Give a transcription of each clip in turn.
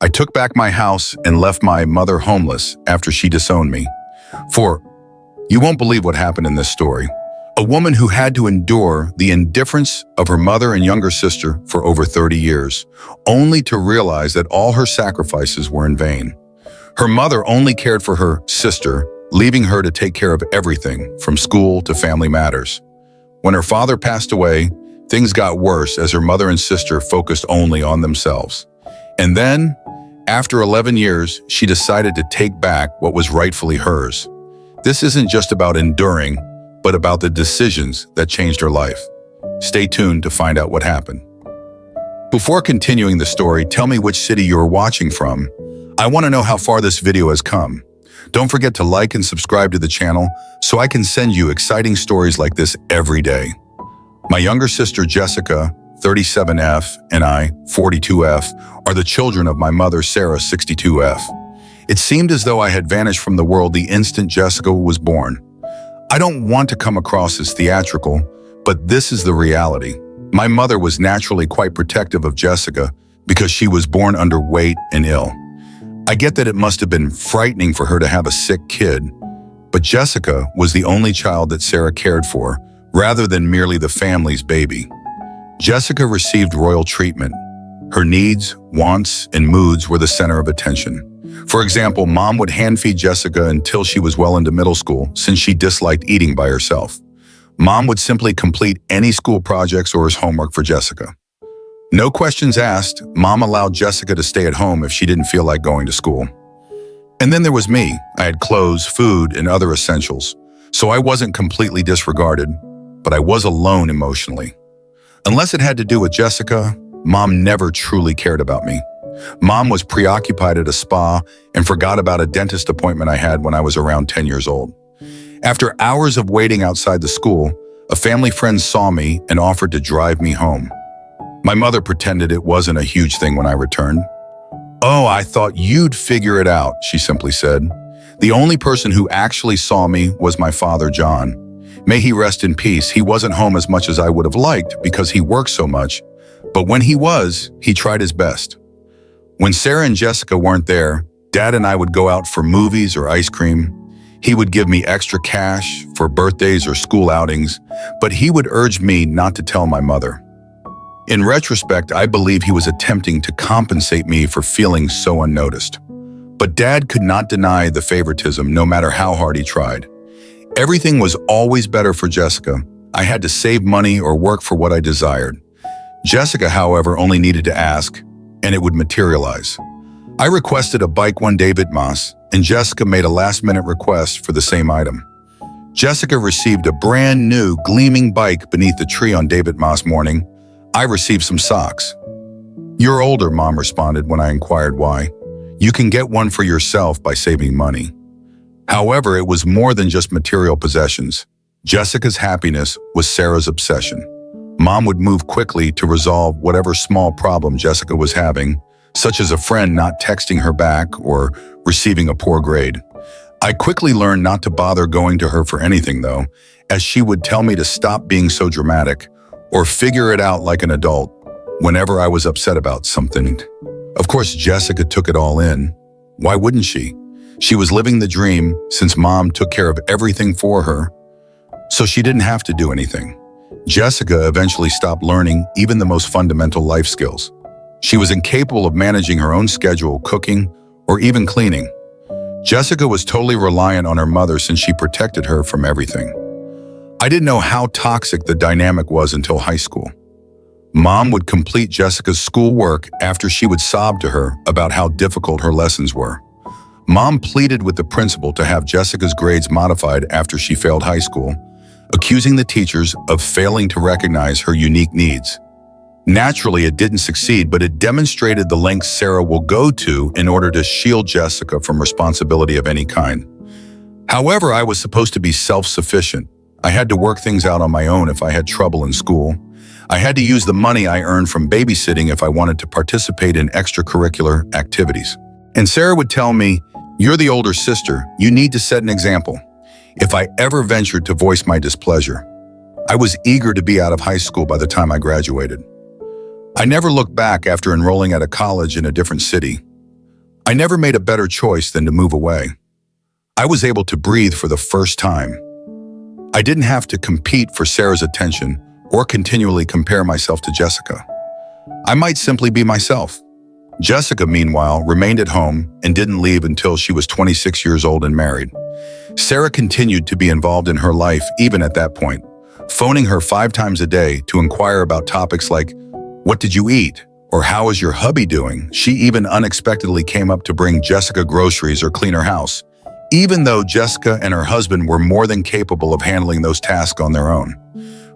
I took back my house and left my mother homeless after she disowned me. For you won't believe what happened in this story. A woman who had to endure the indifference of her mother and younger sister for over 30 years, only to realize that all her sacrifices were in vain. Her mother only cared for her sister, leaving her to take care of everything from school to family matters. When her father passed away, things got worse as her mother and sister focused only on themselves. And then, after 11 years, she decided to take back what was rightfully hers. This isn't just about enduring, but about the decisions that changed her life. Stay tuned to find out what happened. Before continuing the story, tell me which city you're watching from. I want to know how far this video has come. Don't forget to like and subscribe to the channel so I can send you exciting stories like this every day. My younger sister Jessica, 37F, and I, 42F, are the children of my mother Sarah, 62F. It seemed as though I had vanished from the world the instant Jessica was born. I don't want to come across as theatrical, but this is the reality. My mother was naturally quite protective of Jessica because she was born underweight and ill. I get that it must have been frightening for her to have a sick kid, but Jessica was the only child that Sarah cared for, rather than merely the family's baby. Jessica received royal treatment. Her needs, wants, and moods were the center of attention. For example, Mom would hand-feed Jessica until she was well into middle school, since she disliked eating by herself. Mom would simply complete any school projects or his homework for Jessica. No questions asked, Mom allowed Jessica to stay at home if she didn't feel like going to school. And then there was me. I had clothes, food, and other essentials, so I wasn't completely disregarded, but I was alone emotionally. Unless it had to do with Jessica, Mom never truly cared about me. Mom was preoccupied at a spa and forgot about a dentist appointment I had when I was around 10 years old. After hours of waiting outside the school, a family friend saw me and offered to drive me home. My mother pretended it wasn't a huge thing when I returned. "Oh, I thought you'd figure it out," she simply said. The only person who actually saw me was my father, John. May he rest in peace. He wasn't home as much as I would have liked because he worked so much, but when he was, he tried his best. When Sarah and Jessica weren't there, Dad and I would go out for movies or ice cream. He would give me extra cash for birthdays or school outings, but he would urge me not to tell my mother. In retrospect, I believe he was attempting to compensate me for feeling so unnoticed. But Dad could not deny the favoritism no matter how hard he tried. Everything was always better for Jessica. I had to save money or work for what I desired. Jessica, however, only needed to ask, and it would materialize. I requested a bike one day, Vitmas, and Jessica made a last-minute request for the same item. Jessica received a brand new, gleaming bike beneath the tree on David Moss morning. I received some socks. "You're older," Mom responded when I inquired why. "You can get one for yourself by saving money." However, it was more than just material possessions. Jessica's happiness was Sarah's obsession. Mom would move quickly to resolve whatever small problem Jessica was having, such as a friend not texting her back or receiving a poor grade. I quickly learned not to bother going to her for anything, though, as she would tell me to stop being so dramatic or figure it out like an adult whenever I was upset about something. Of course, Jessica took it all in. Why wouldn't she? She was living the dream since Mom took care of everything for her, so she didn't have to do anything. Jessica eventually stopped learning even the most fundamental life skills. She was incapable of managing her own schedule, cooking, or even cleaning. Jessica was totally reliant on her mother since she protected her from everything. I didn't know how toxic the dynamic was until high school. Mom would complete Jessica's schoolwork after she would sob to her about how difficult her lessons were. Mom pleaded with the principal to have Jessica's grades modified after she failed high school, accusing the teachers of failing to recognize her unique needs. Naturally, it didn't succeed, but it demonstrated the lengths Sarah will go to in order to shield Jessica from responsibility of any kind. However, I was supposed to be self-sufficient. I had to work things out on my own if I had trouble in school. I had to use the money I earned from babysitting if I wanted to participate in extracurricular activities. And Sarah would tell me, "You're the older sister. You need to set an example." If I ever ventured to voice my displeasure, I was eager to be out of high school by the time I graduated. I never looked back after enrolling at a college in a different city. I never made a better choice than to move away. I was able to breathe for the first time. I didn't have to compete for Sarah's attention or continually compare myself to Jessica. I might simply be myself. Jessica, meanwhile, remained at home and didn't leave until she was 26 years old and married. Sarah continued to be involved in her life even at that point, phoning her 5 times a day to inquire about topics like, "What did you eat?" or "How is your hubby doing?" She even unexpectedly came up to bring Jessica groceries or clean her house, even though Jessica and her husband were more than capable of handling those tasks on their own.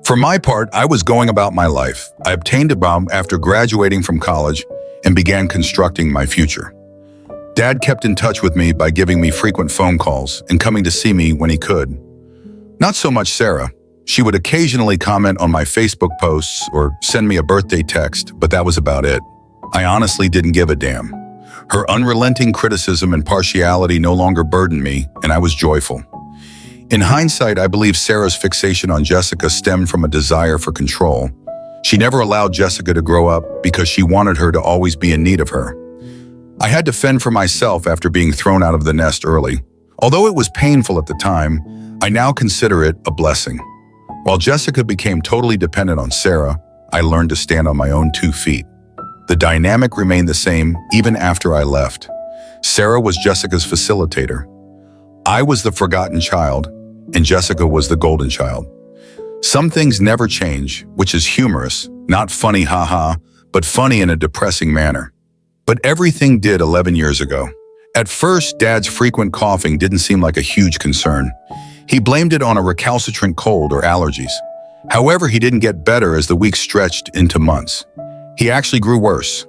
For my part, I was going about my life. I obtained a job after graduating from college and began constructing my future. Dad kept in touch with me by giving me frequent phone calls and coming to see me when he could. Not so much Sarah. She would occasionally comment on my Facebook posts or send me a birthday text, but that was about it. I honestly didn't give a damn. Her unrelenting criticism and partiality no longer burdened me, and I was joyful. In hindsight, I believe Sarah's fixation on Jessica stemmed from a desire for control. She never allowed Jessica to grow up because she wanted her to always be in need of her. I had to fend for myself after being thrown out of the nest early. Although it was painful at the time, I now consider it a blessing. While Jessica became totally dependent on Sarah, I learned to stand on my own 2 feet. The dynamic remained the same even after I left. Sarah was Jessica's facilitator. I was the forgotten child, and Jessica was the golden child. Some things never change, which is humorous, not funny haha, but funny in a depressing manner. But everything did 11 years ago. At first, Dad's frequent coughing didn't seem like a huge concern. He blamed it on a recalcitrant cold or allergies. However, he didn't get better as the weeks stretched into months. He actually grew worse.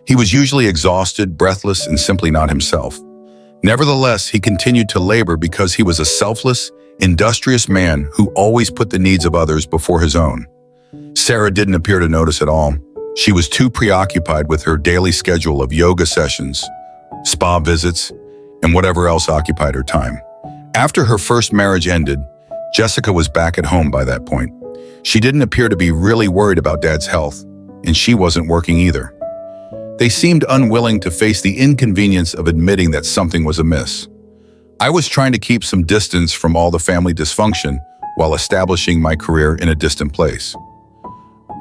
He was usually exhausted, breathless, and simply not himself. Nevertheless, he continued to labor because he was a selfless, industrious man who always put the needs of others before his own. Sarah didn't appear to notice at all. She was too preoccupied with her daily schedule of yoga sessions, spa visits, and whatever else occupied her time. After her first marriage ended, Jessica was back at home by that point. She didn't appear to be really worried about Dad's health, and she wasn't working either. They seemed unwilling to face the inconvenience of admitting that something was amiss. I was trying to keep some distance from all the family dysfunction while establishing my career in a distant place.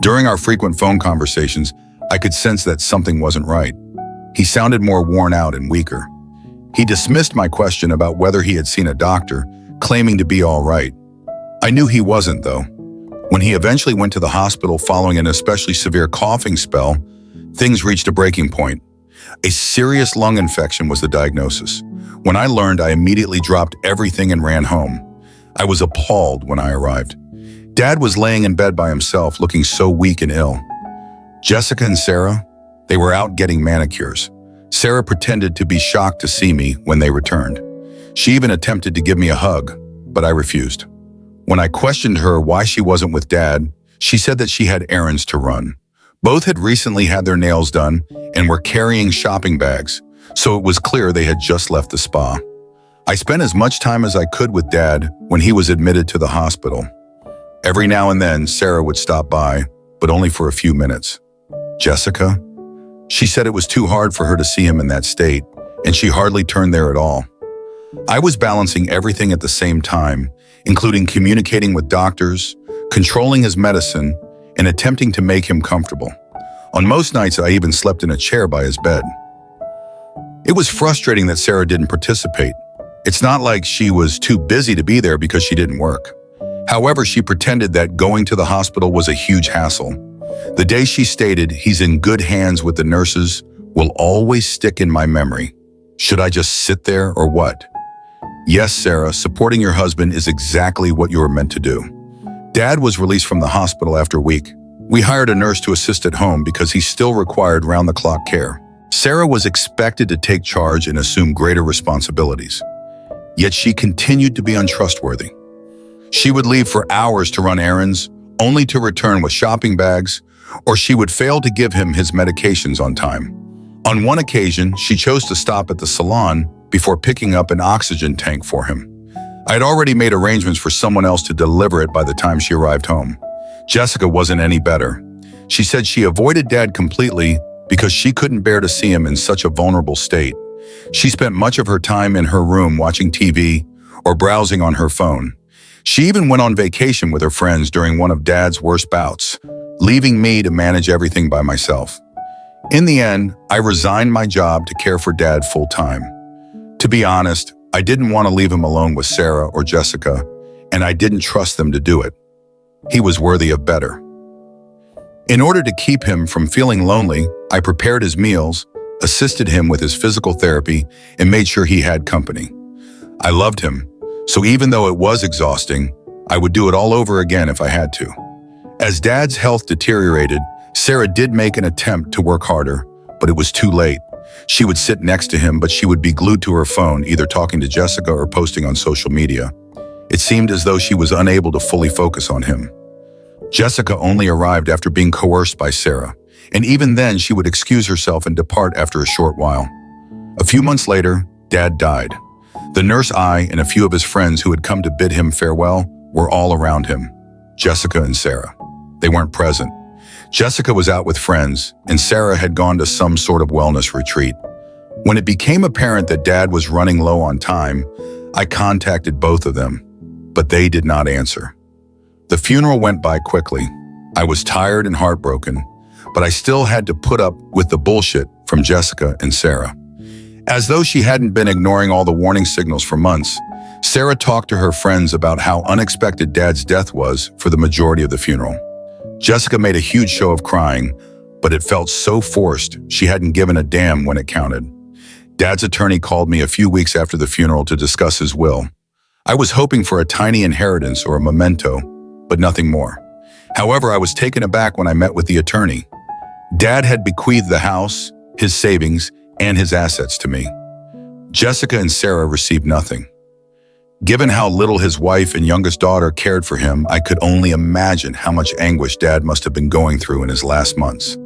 During our frequent phone conversations, I could sense that something wasn't right. He sounded more worn out and weaker. He dismissed my question about whether he had seen a doctor, claiming to be all right. I knew he wasn't, though. When he eventually went to the hospital following an especially severe coughing spell, things reached a breaking point. A serious lung infection was the diagnosis. When I learned, I immediately dropped everything and ran home. I was appalled when I arrived. Dad was laying in bed by himself, looking so weak and ill. Jessica and Sarah, they were out getting manicures. Sarah pretended to be shocked to see me when they returned. She even attempted to give me a hug, but I refused. When I questioned her why she wasn't with Dad, she said that she had errands to run. Both had recently had their nails done and were carrying shopping bags, so it was clear they had just left the spa. I spent as much time as I could with Dad when he was admitted to the hospital. Every now and then, Sarah would stop by, but only for a few minutes. Jessica? She said it was too hard for her to see him in that state, and she hardly turned there at all. I was balancing everything at the same time, including communicating with doctors, controlling his medicine, and attempting to make him comfortable. On most nights, I even slept in a chair by his bed. It was frustrating that Sarah didn't participate. It's not like she was too busy to be there because she didn't work. However, she pretended that going to the hospital was a huge hassle. The day she stated, "He's in good hands with the nurses," will always stick in my memory. Should I just sit there or what? Yes, Sarah, supporting your husband is exactly what you were meant to do. Dad was released from the hospital after a week. We hired a nurse to assist at home because he still required round-the-clock care. Sarah was expected to take charge and assume greater responsibilities. Yet she continued to be untrustworthy. She would leave for hours to run errands, only to return with shopping bags, or she would fail to give him his medications on time. On one occasion, she chose to stop at the salon before picking up an oxygen tank for him. I had already made arrangements for someone else to deliver it by the time she arrived home. Jessica wasn't any better. She said she avoided Dad completely because she couldn't bear to see him in such a vulnerable state. She spent much of her time in her room watching TV or browsing on her phone. She even went on vacation with her friends during one of Dad's worst bouts, leaving me to manage everything by myself. In the end, I resigned my job to care for Dad full-time. To be honest, I didn't want to leave him alone with Sarah or Jessica, and I didn't trust them to do it. He was worthy of better. In order to keep him from feeling lonely, I prepared his meals, assisted him with his physical therapy, and made sure he had company. I loved him, so even though it was exhausting, I would do it all over again if I had to. As Dad's health deteriorated, Sarah did make an attempt to work harder, but it was too late. She would sit next to him, but she would be glued to her phone, either talking to Jessica or posting on social media. It seemed as though she was unable to fully focus on him. Jessica only arrived after being coerced by Sarah, and even then she would excuse herself and depart after a short while. A few months later, Dad died. The nurse I and a few of his friends who had come to bid him farewell were all around him. Jessica and Sarah. They weren't present. Jessica was out with friends, and Sarah had gone to some sort of wellness retreat. When it became apparent that Dad was running low on time, I contacted both of them, but they did not answer. The funeral went by quickly. I was tired and heartbroken, but I still had to put up with the bullshit from Jessica and Sarah. As though she hadn't been ignoring all the warning signals for months, Sarah talked to her friends about how unexpected Dad's death was for the majority of the funeral. Jessica made a huge show of crying, but it felt so forced she hadn't given a damn when it counted. Dad's attorney called me a few weeks after the funeral to discuss his will. I was hoping for a tiny inheritance or a memento, but nothing more. However, I was taken aback when I met with the attorney. Dad had bequeathed the house, his savings, and his assets to me. Jessica and Sarah received nothing. Given how little his wife and youngest daughter cared for him, I could only imagine how much anguish Dad must have been going through in his last months.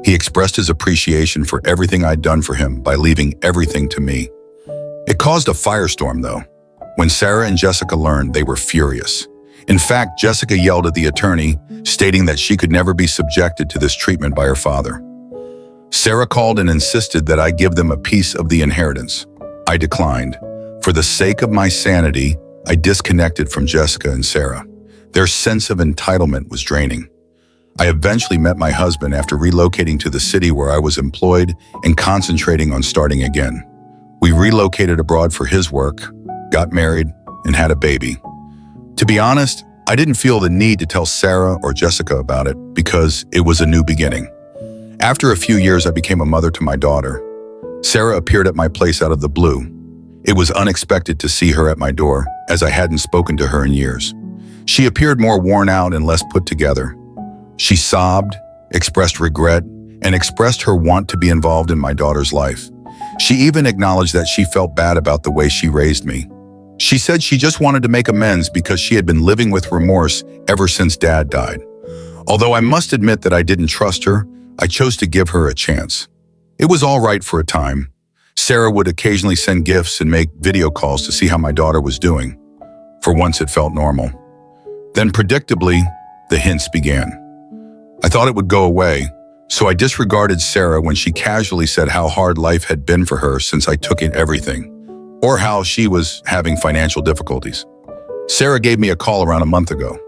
He expressed his appreciation for everything I'd done for him by leaving everything to me. It caused a firestorm, though. When Sarah and Jessica learned, they were furious. In fact, Jessica yelled at the attorney, stating that she could never be subjected to this treatment by her father. Sarah called and insisted that I give them a piece of the inheritance. I declined. For the sake of my sanity, I disconnected from Jessica and Sarah. Their sense of entitlement was draining. I eventually met my husband after relocating to the city where I was employed and concentrating on starting again. We relocated abroad for his work, got married, and had a baby. To be honest, I didn't feel the need to tell Sarah or Jessica about it because it was a new beginning. After a few years, I became a mother to my daughter. Sarah appeared at my place out of the blue. It was unexpected to see her at my door, as I hadn't spoken to her in years. She appeared more worn out and less put together. She sobbed, expressed regret, and expressed her want to be involved in my daughter's life. She even acknowledged that she felt bad about the way she raised me. She said she just wanted to make amends because she had been living with remorse ever since Dad died. Although I must admit that I didn't trust her, I chose to give her a chance. It was all right for a time. Sarah would occasionally send gifts and make video calls to see how my daughter was doing. For once, it felt normal. Then, predictably, the hints began. I thought it would go away, so I disregarded Sarah when she casually said how hard life had been for her since I took in everything, or how she was having financial difficulties. Sarah gave me a call around a month ago.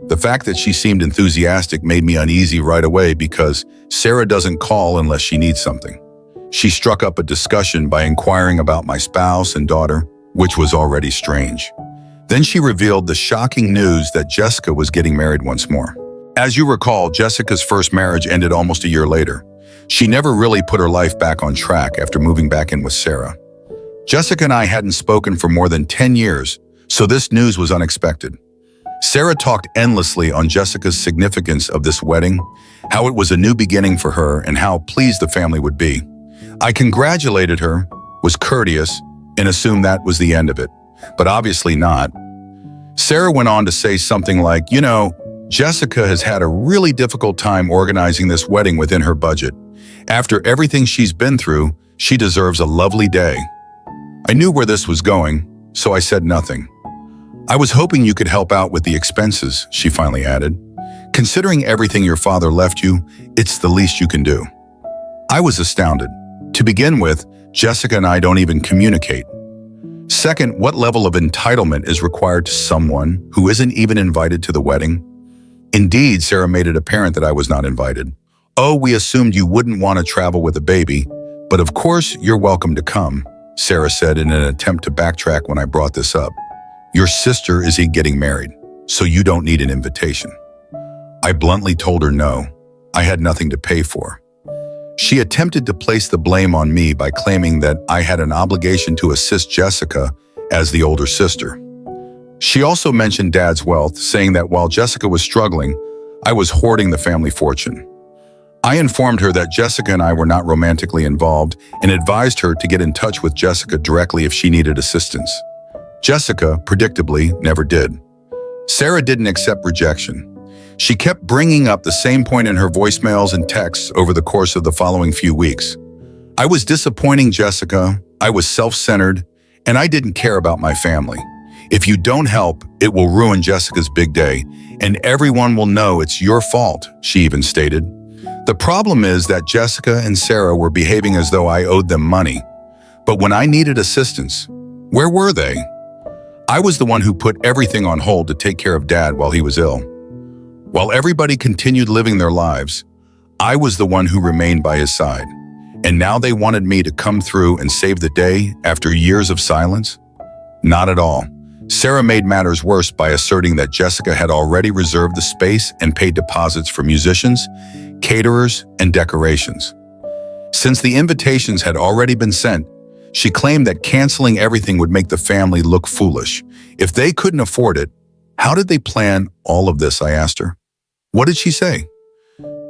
The fact that she seemed enthusiastic made me uneasy right away because Sarah doesn't call unless she needs something. She struck up a discussion by inquiring about my spouse and daughter, which was already strange. Then she revealed the shocking news that Jessica was getting married once more. As you recall, Jessica's first marriage ended almost a year later. She never really put her life back on track after moving back in with Sarah. Jessica and I hadn't spoken for more than 10 years, so this news was unexpected. Sarah talked endlessly on Jessica's significance of this wedding, how it was a new beginning for her, and how pleased the family would be. I congratulated her, was courteous, and assumed that was the end of it, but obviously not. Sarah went on to say something like, Jessica has had a really difficult time organizing this wedding within her budget. After everything she's been through, she deserves a lovely day. I knew where this was going, so I said nothing. I was hoping you could help out with the expenses, she finally added. Considering everything your father left you, it's the least you can do. I was astounded. To begin with, Jessica and I don't even communicate. Second, what level of entitlement is required to someone who isn't even invited to the wedding? Indeed, Sarah made it apparent that I was not invited. Oh, we assumed you wouldn't want to travel with a baby, but of course you're welcome to come, Sarah said in an attempt to backtrack when I brought this up. Your sister is getting married, so you don't need an invitation. I bluntly told her no, I had nothing to pay for. She attempted to place the blame on me by claiming that I had an obligation to assist Jessica as the older sister. She also mentioned Dad's wealth, saying that while Jessica was struggling, I was hoarding the family fortune. I informed her that Jessica and I were not romantically involved and advised her to get in touch with Jessica directly if she needed assistance. Jessica, predictably, never did. Sarah didn't accept rejection. She kept bringing up the same point in her voicemails and texts over the course of the following few weeks. I was disappointing Jessica, I was self-centered, and I didn't care about my family. If you don't help, it will ruin Jessica's big day, and everyone will know it's your fault, she even stated. The problem is that Jessica and Sarah were behaving as though I owed them money. But when I needed assistance, where were they? I was the one who put everything on hold to take care of Dad while he was ill. While everybody continued living their lives, I was the one who remained by his side. And now they wanted me to come through and save the day after years of silence? Not at all. Sarah made matters worse by asserting that Jessica had already reserved the space and paid deposits for musicians, caterers, and decorations. Since the invitations had already been sent, she claimed that canceling everything would make the family look foolish. If they couldn't afford it, how did they plan all of this, I asked her. What did she say?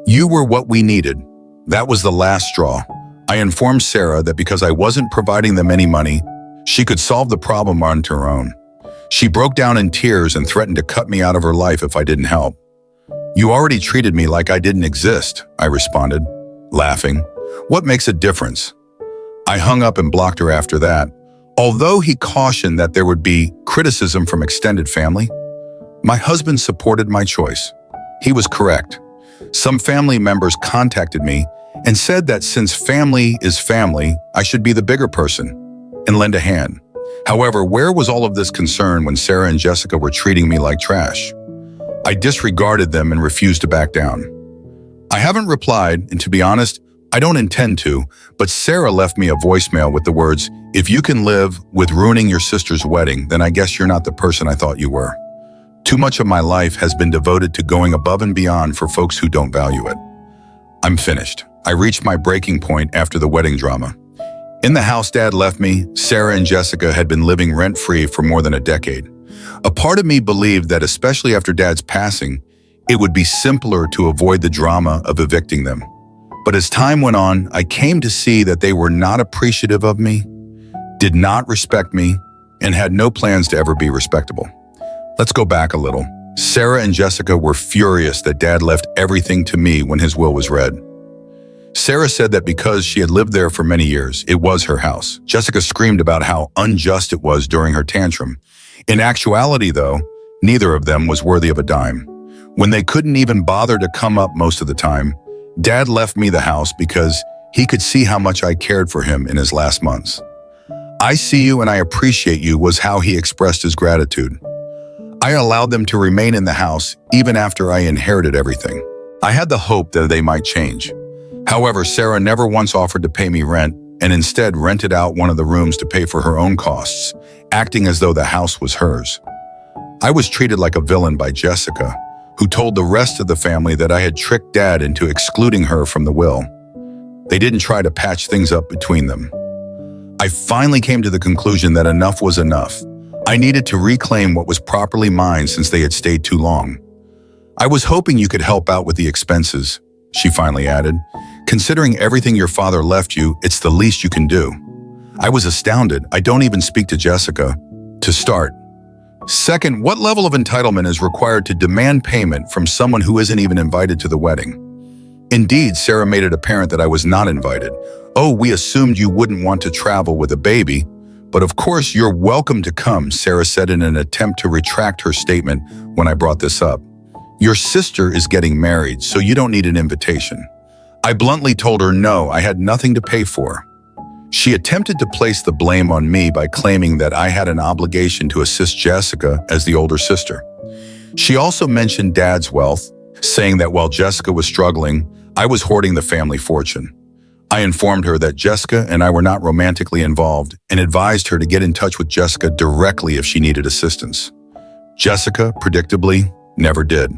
You were what we needed. That was the last straw. I informed Sarah that because I wasn't providing them any money, she could solve the problem on her own. She broke down in tears and threatened to cut me out of her life if I didn't help. You already treated me like I didn't exist, I responded, laughing. What makes a difference? I hung up and blocked her after that. Although he cautioned that there would be criticism from extended family, my husband supported my choice. He was correct. Some family members contacted me and said that since family is family, I should be the bigger person and lend a hand. However, where was all of this concern when Sarah and Jessica were treating me like trash? I disregarded them and refused to back down. I haven't replied, and to be honest, I don't intend to, but Sarah left me a voicemail with the words, "If you can live with ruining your sister's wedding, then I guess you're not the person I thought you were." Too much of my life has been devoted to going above and beyond for folks who don't value it. I'm finished. I reached my breaking point after the wedding drama. In the house Dad left me, Sarah and Jessica had been living rent-free for more than a decade. A part of me believed that especially after Dad's passing, it would be simpler to avoid the drama of evicting them. But as time went on, I came to see that they were not appreciative of me, did not respect me, and had no plans to ever be respectable. Let's go back a little. Sarah and Jessica were furious that Dad left everything to me when his will was read. Sarah said that because she had lived there for many years, it was her house. Jessica screamed about how unjust it was during her tantrum. In actuality, though, neither of them was worthy of a dime. When they couldn't even bother to come up most of the time, Dad left me the house because he could see how much I cared for him in his last months. "I see you and I appreciate you" was how he expressed his gratitude. I allowed them to remain in the house even after I inherited everything. I had the hope that they might change. However, Sarah never once offered to pay me rent and instead rented out one of the rooms to pay for her own costs, acting as though the house was hers. I was treated like a villain by Jessica, who told the rest of the family that I had tricked Dad into excluding her from the will. They didn't try to patch things up between them. I finally came to the conclusion that enough was enough. I needed to reclaim what was properly mine since they had stayed too long. "I was hoping you could help out with the expenses," she finally added. "Considering everything your father left you, it's the least you can do." I was astounded. I don't even speak to Jessica. To start. Second, what level of entitlement is required to demand payment from someone who isn't even invited to the wedding? Indeed, Sarah made it apparent that I was not invited. "Oh, we assumed you wouldn't want to travel with a baby, but of course you're welcome to come," Sarah said in an attempt to retract her statement when I brought this up. "Your sister is getting married, so you don't need an invitation." I bluntly told her no, I had nothing to pay for. She attempted to place the blame on me by claiming that I had an obligation to assist Jessica as the older sister. She also mentioned Dad's wealth, saying that while Jessica was struggling, I was hoarding the family fortune. I informed her that Jessica and I were not romantically involved and advised her to get in touch with Jessica directly if she needed assistance. Jessica, predictably, never did.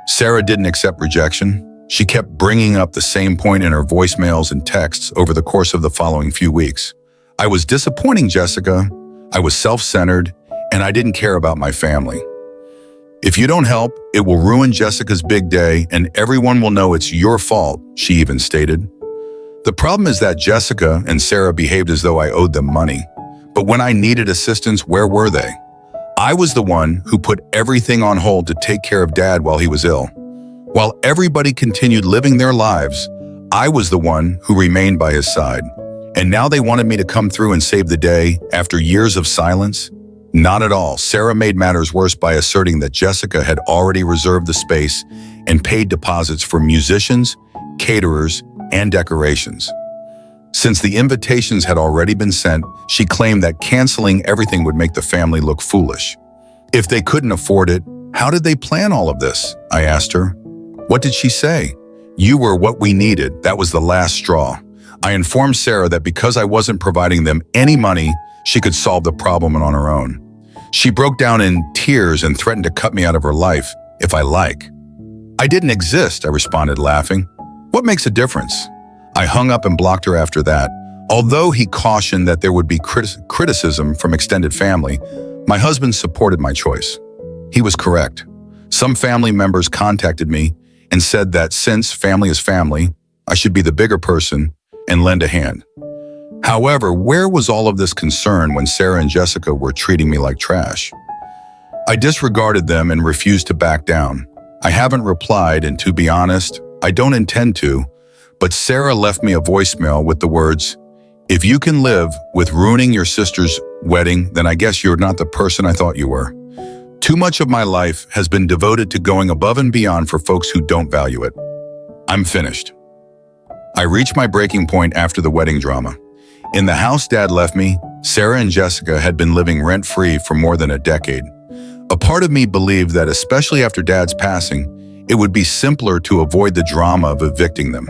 Sarah didn't accept rejection. She kept bringing up the same point in her voicemails and texts over the course of the following few weeks. I was disappointing Jessica, I was self-centered, and I didn't care about my family. If you don't help, it will ruin Jessica's big day and everyone will know it's your fault, she even stated. The problem is that Jessica and Sarah behaved as though I owed them money. But when I needed assistance, where were they? I was the one who put everything on hold to take care of Dad while he was ill. While everybody continued living their lives, I was the one who remained by his side. And now they wanted me to come through and save the day after years of silence? Not at all. Sarah made matters worse by asserting that Jessica had already reserved the space and paid deposits for musicians, caterers, and decorations. Since the invitations had already been sent, she claimed that canceling everything would make the family look foolish. If they couldn't afford it, how did they plan all of this? I asked her. What did she say? You were what we needed. That was the last straw. I informed Sarah that because I wasn't providing them any money, she could solve the problem on her own. She broke down in tears and threatened to cut me out of her life if I like. I didn't exist, I responded, laughing. What makes a difference? I hung up and blocked her after that. Although he cautioned that there would be criticism from extended family, my husband supported my choice. He was correct. Some family members contacted me and said that since family is family, I should be the bigger person and lend a hand. However, where was all of this concern when Sarah and Jessica were treating me like trash? I disregarded them and refused to back down. I haven't replied, and to be honest, I don't intend to, but Sarah left me a voicemail with the words, "If you can live with ruining your sister's wedding, then I guess you're not the person I thought you were. Too much of my life has been devoted to going above and beyond for folks who don't value it. I'm finished." I reached my breaking point after the wedding drama. In the house Dad left me, Sarah and Jessica had been living rent-free for more than a decade. A part of me believed that especially after Dad's passing, it would be simpler to avoid the drama of evicting them.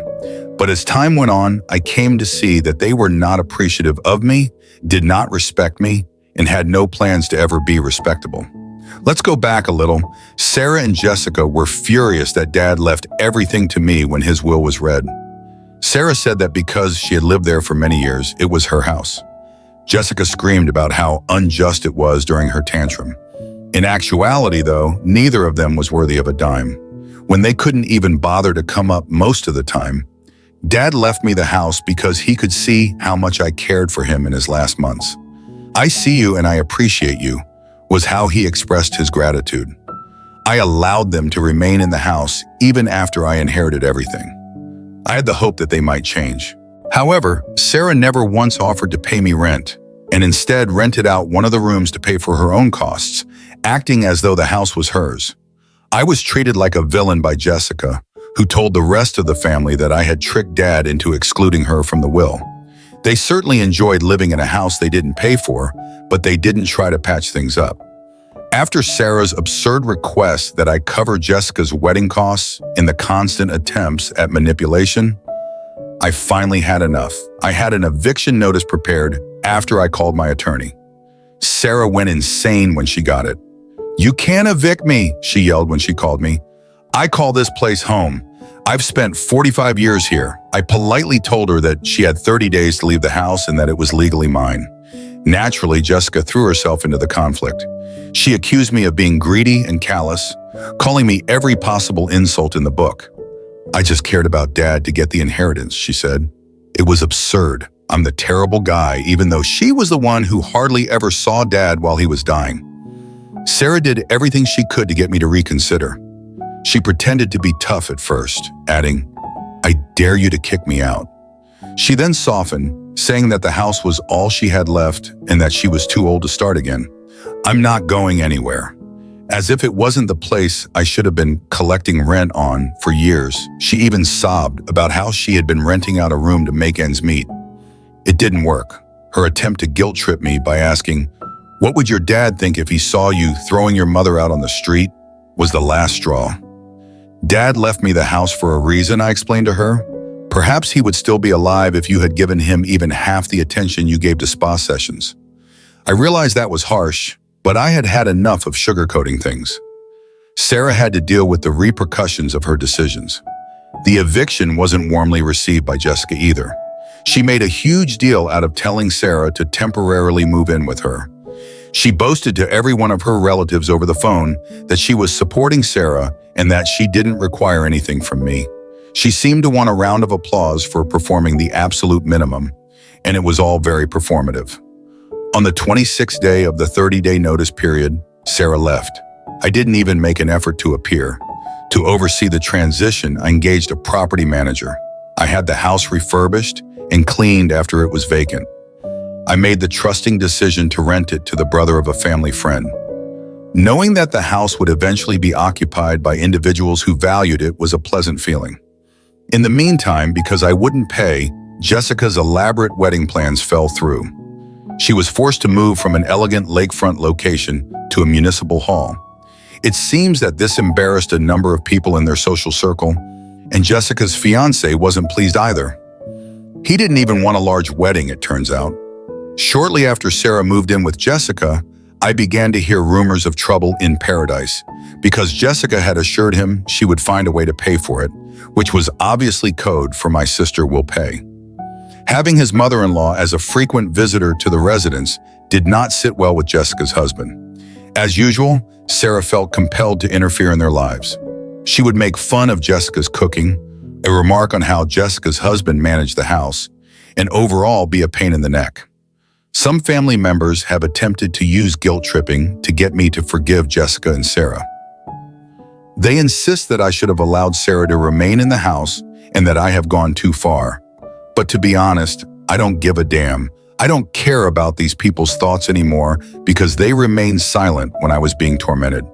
But as time went on, I came to see that they were not appreciative of me, did not respect me, and had no plans to ever be respectable. Let's go back a little. Sarah and Jessica were furious that Dad left everything to me when his will was read. Sarah said that because she had lived there for many years, it was her house. Jessica screamed about how unjust it was during her tantrum. In actuality, though, neither of them was worthy of a dime. When they couldn't even bother to come up most of the time, Dad left me the house because he could see how much I cared for him in his last months. "I see you and I appreciate you," was how he expressed his gratitude. I allowed them to remain in the house even after I inherited everything. I had the hope that they might change. However, Sarah never once offered to pay me rent, and instead rented out one of the rooms to pay for her own costs, acting as though the house was hers. I was treated like a villain by Jessica, who told the rest of the family that I had tricked Dad into excluding her from the will. They certainly enjoyed living in a house they didn't pay for, but they didn't try to patch things up. After Sarah's absurd request that I cover Jessica's wedding costs in the constant attempts at manipulation, I finally had enough. I had an eviction notice prepared after I called my attorney. Sarah went insane when she got it. "You can't evict me," she yelled when she called me. "I call this place home. I've spent 45 years here." I politely told her that she had 30 days to leave the house and that it was legally mine. Naturally, Jessica threw herself into the conflict. She accused me of being greedy and callous, calling me every possible insult in the book. "I just cared about Dad to get the inheritance," she said. It was absurd. I'm the terrible guy, even though she was the one who hardly ever saw Dad while he was dying. Sarah did everything she could to get me to reconsider. She pretended to be tough at first, adding, "I dare you to kick me out." She then softened, saying that the house was all she had left and that she was too old to start again. "I'm not going anywhere." As if it wasn't the place I should have been collecting rent on for years, she even sobbed about how she had been renting out a room to make ends meet. It didn't work. Her attempt to guilt trip me by asking, "What would your dad think if he saw you throwing your mother out on the street?" was the last straw. "Dad left me the house for a reason," I explained to her. "Perhaps he would still be alive if you had given him even half the attention you gave to spa sessions." I realized that was harsh, but I had had enough of sugarcoating things. Sarah had to deal with the repercussions of her decisions. The eviction wasn't warmly received by Jessica either. She made a huge deal out of telling Sarah to temporarily move in with her. She boasted to every one of her relatives over the phone that she was supporting Sarah and that she didn't require anything from me. She seemed to want a round of applause for performing the absolute minimum, and it was all very performative. On the 26th day of the 30-day notice period, Sarah left. I didn't even make an effort to appear. To oversee the transition, I engaged a property manager. I had the house refurbished and cleaned after it was vacant. I made the trusting decision to rent it to the brother of a family friend. Knowing that the house would eventually be occupied by individuals who valued it was a pleasant feeling. In the meantime, because I wouldn't pay, Jessica's elaborate wedding plans fell through. She was forced to move from an elegant lakefront location to a municipal hall. It seems that this embarrassed a number of people in their social circle, and Jessica's fiancé wasn't pleased either. He didn't even want a large wedding, it turns out. Shortly after Sarah moved in with Jessica, I began to hear rumors of trouble in paradise because Jessica had assured him she would find a way to pay for it, which was obviously code for "my sister will pay." Having his mother-in-law as a frequent visitor to the residence did not sit well with Jessica's husband. As usual, Sarah felt compelled to interfere in their lives. She would make fun of Jessica's cooking, a remark on how Jessica's husband managed the house, and overall be a pain in the neck. Some family members have attempted to use guilt tripping to get me to forgive Jessica and Sarah. They insist that I should have allowed Sarah to remain in the house and that I have gone too far. But to be honest, I don't give a damn. I don't care about these people's thoughts anymore because they remained silent when I was being tormented.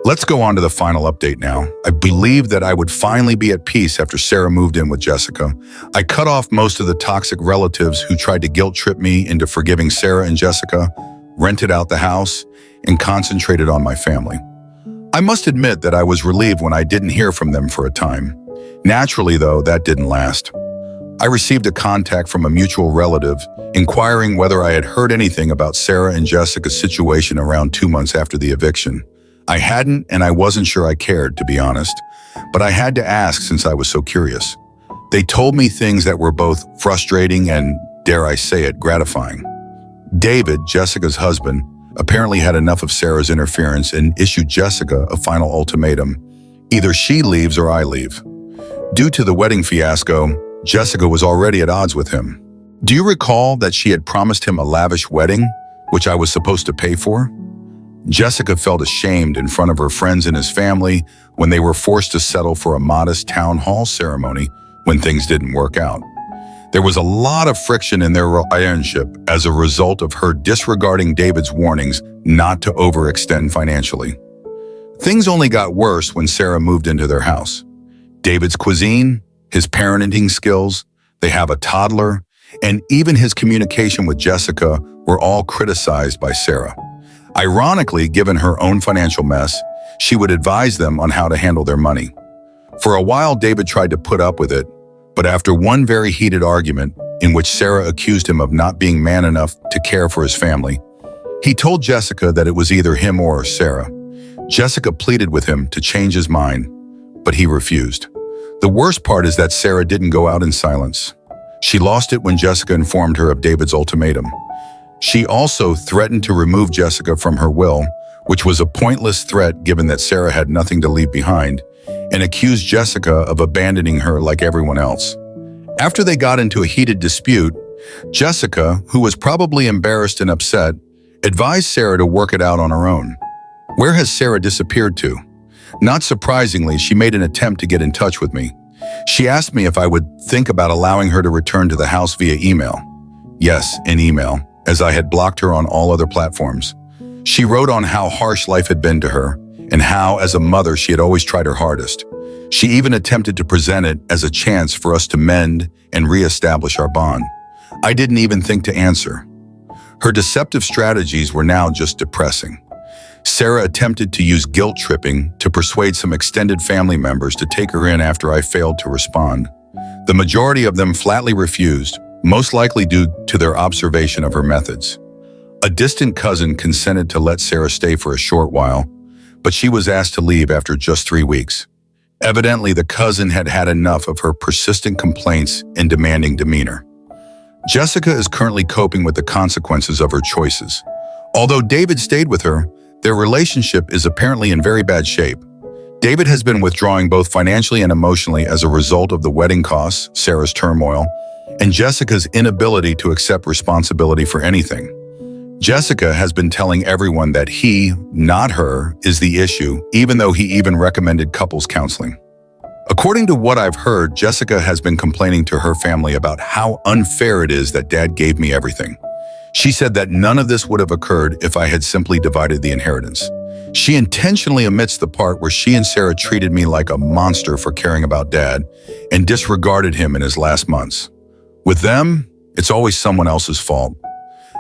Let's go on to the final update now. I believed that I would finally be at peace after Sarah moved in with Jessica. I cut off most of the toxic relatives who tried to guilt trip me into forgiving Sarah and Jessica, rented out the house, and concentrated on my family. I must admit that I was relieved when I didn't hear from them for a time. Naturally, though, that didn't last. I received a contact from a mutual relative inquiring whether I had heard anything about Sarah and Jessica's situation around 2 months after the eviction. I hadn't, and I wasn't sure I cared, to be honest, but I had to ask since I was so curious. They told me things that were both frustrating and, dare I say it, gratifying. David, Jessica's husband, apparently had enough of Sarah's interference and issued Jessica a final ultimatum. Either she leaves or I leave. Due to the wedding fiasco, Jessica was already at odds with him. Do you recall that she had promised him a lavish wedding, which I was supposed to pay for? Jessica felt ashamed in front of her friends and his family when they were forced to settle for a modest town hall ceremony when things didn't work out. There was a lot of friction in their relationship as a result of her disregarding David's warnings not to overextend financially. Things only got worse when Sarah moved into their house. David's cuisine, his parenting skills, they have a toddler, and even his communication with Jessica were all criticized by Sarah. Ironically, given her own financial mess, she would advise them on how to handle their money. For a while, David tried to put up with it, but after one very heated argument in which Sarah accused him of not being man enough to care for his family, he told Jessica that it was either him or Sarah. Jessica pleaded with him to change his mind, but he refused. The worst part is that Sarah didn't go out in silence. She lost it when Jessica informed her of David's ultimatum. She also threatened to remove Jessica from her will, which was a pointless threat given that Sarah had nothing to leave behind, and accused Jessica of abandoning her like everyone else. After they got into a heated dispute, Jessica, who was probably embarrassed and upset, advised Sarah to work it out on her own. Where has Sarah disappeared to? Not surprisingly, she made an attempt to get in touch with me. She asked me if I would think about allowing her to return to the house via email. Yes, an email, as I had blocked her on all other platforms. She wrote on how harsh life had been to her, and how, as a mother, she had always tried her hardest. She even attempted to present it as a chance for us to mend and reestablish our bond. I didn't even think to answer. Her deceptive strategies were now just depressing. Sarah attempted to use guilt tripping to persuade some extended family members to take her in after I failed to respond. The majority of them flatly refused, most likely due to their observation of her methods. A distant cousin consented to let Sarah stay for a short while, but she was asked to leave after just 3 weeks. Evidently, the cousin had had enough of her persistent complaints and demanding demeanor. Jessica is currently coping with the consequences of her choices. Although David stayed with her, their relationship is apparently in very bad shape. David has been withdrawing both financially and emotionally as a result of the wedding costs, Sarah's turmoil, and Jessica's inability to accept responsibility for anything. Jessica has been telling everyone that he, not her, is the issue, even though he even recommended couples counseling. According to what I've heard, Jessica has been complaining to her family about how unfair it is that Dad gave me everything. She said that none of this would have occurred if I had simply divided the inheritance. She intentionally omits the part where she and Sarah treated me like a monster for caring about Dad and disregarded him in his last months. With them, it's always someone else's fault.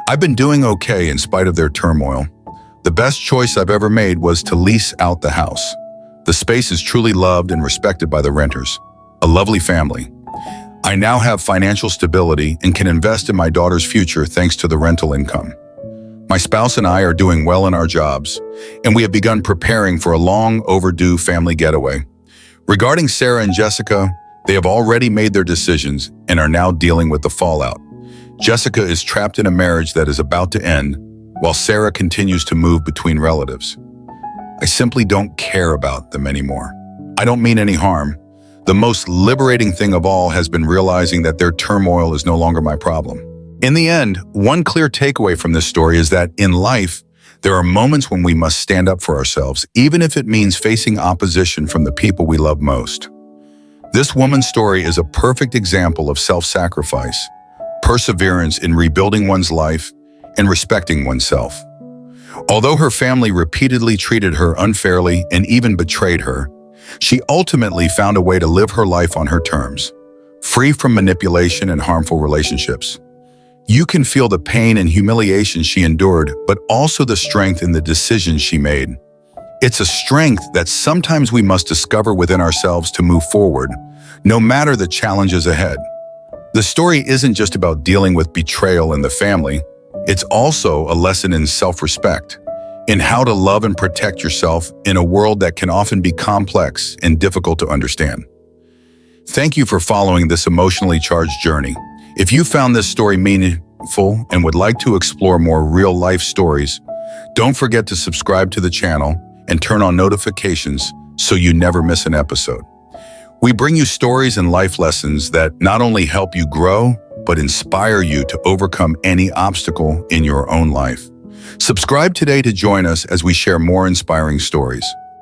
I've been doing okay in spite of their turmoil. The best choice I've ever made was to lease out the house. The space is truly loved and respected by the renters. A lovely family. I now have financial stability and can invest in my daughter's future thanks to the rental income. My spouse and I are doing well in our jobs, and we have begun preparing for a long overdue family getaway. Regarding Sarah and Jessica, they have already made their decisions and are now dealing with the fallout. Jessica is trapped in a marriage that is about to end, while Sarah continues to move between relatives. I simply don't care about them anymore. I don't mean any harm. The most liberating thing of all has been realizing that their turmoil is no longer my problem. In the end, one clear takeaway from this story is that in life, there are moments when we must stand up for ourselves, even if it means facing opposition from the people we love most. This woman's story is a perfect example of self-sacrifice, perseverance in rebuilding one's life, and respecting oneself. Although her family repeatedly treated her unfairly and even betrayed her, she ultimately found a way to live her life on her terms, free from manipulation and harmful relationships. You can feel the pain and humiliation she endured, but also the strength in the decisions she made. It's a strength that sometimes we must discover within ourselves to move forward, no matter the challenges ahead. The story isn't just about dealing with betrayal in the family, it's also a lesson in self-respect, in how to love and protect yourself in a world that can often be complex and difficult to understand. Thank you for following this emotionally charged journey. If you found this story meaningful and would like to explore more real-life stories, don't forget to subscribe to the channel and turn on notifications so you never miss an episode. We bring you stories and life lessons that not only help you grow, but inspire you to overcome any obstacle in your own life. Subscribe today to join us as we share more inspiring stories.